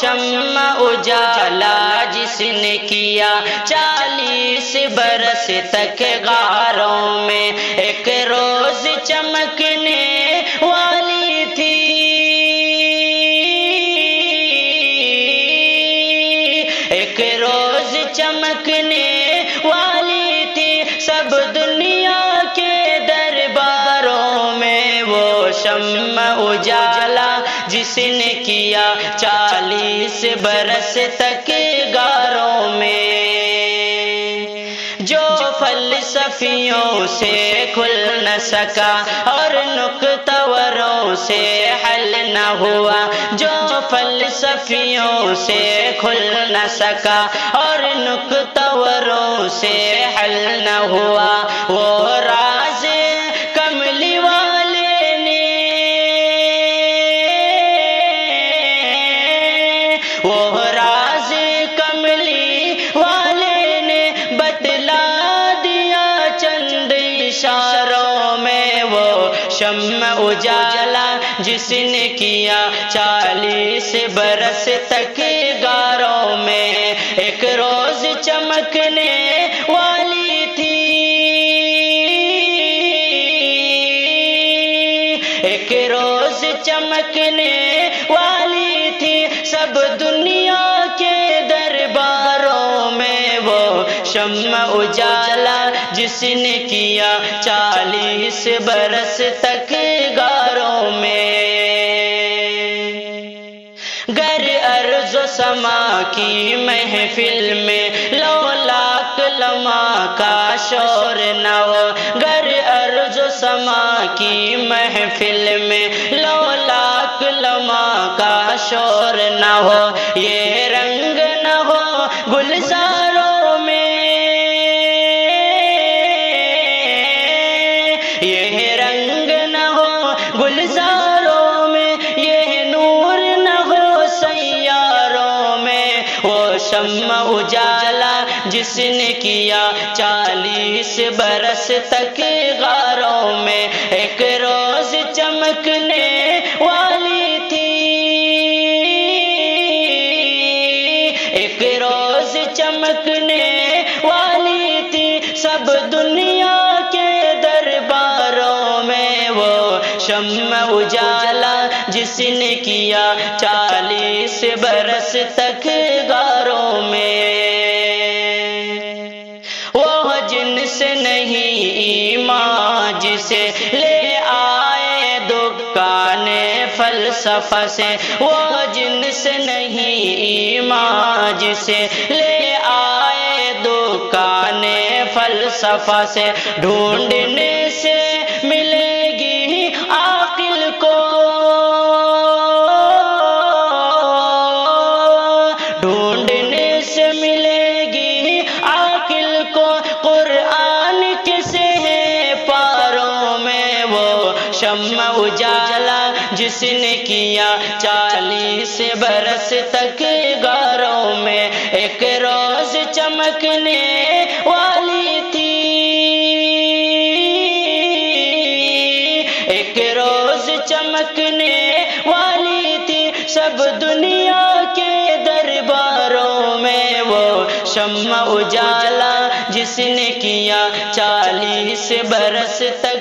شمع اجالا جس نے کیا 40 برس تک غاروں میں، ایک روز چمکنے والی تھی، ایک روز چمکنے والی تھی، سب دنیا کے درباروں میں وہ شمع اجالا جس نے کیا 40 برس تک غاروں میں، جو فلسفیوں سے کھل نہ سکا اور نکتوروں سے حل نہ ہوا، جو فلسفیوں سے کھل نہ سکا اور نکتوروں سے حل نہ ہوا، وہ راز کملی والے نے، وہ راز کملی والے نے بتلا دیا چند اشاروں میں، وہ شمع اجالا جس نے کیا 40 برس تک غاروں میں، ایک روز چمکنے والی تھی، ایک روز چمکنے والی تھی، سب دنیا کے درباروں میں وہ شمع اجالا جس نے کیا 40 برس تک غاروں میں، گر ارض و سما کی محفل میں لولاک لمحہ کا شور نہ ہو، گر ارض و سما کی محفل میں لولاک لمحہ کا شور نہ ہو، یہ رنگ نہ ہو گلزاروں میں، یہ رنگ نہ ہو گلزاروں میں، یہ نور نہ ہو سیاروں میں، وہ شمع اجالا جس نے کیا 40 برس تک غاروں میں، ایک روز چمکنے والی تھی، ایک روز چمکنے والی تھی، سب دنیا کے درباروں میں وہ شمع اجالا جس نے کیا 40 برس تک غاروں میں، وہ جن سے نہیں ایمان جسے لے آئے دکان فلسفہ سے، وہ جن سے نہیں ایمان جسے لے آئے دکان فلسفہ سے، ڈھونڈنے سے ملے گی عاقل کو، ڈھونڈنے سے ملے گی عاقل کو، قرآن کسے ہے پاروں میں، وہ شمع اجالا جس نے کیا 40 برس تک غاروں میں، ایک روز چمکنے والی تھی، ایک روز چمکنے والی تھی، سب دنیا کے درباروں میں وہ شمع اجالا جس نے کیا 40 برس تک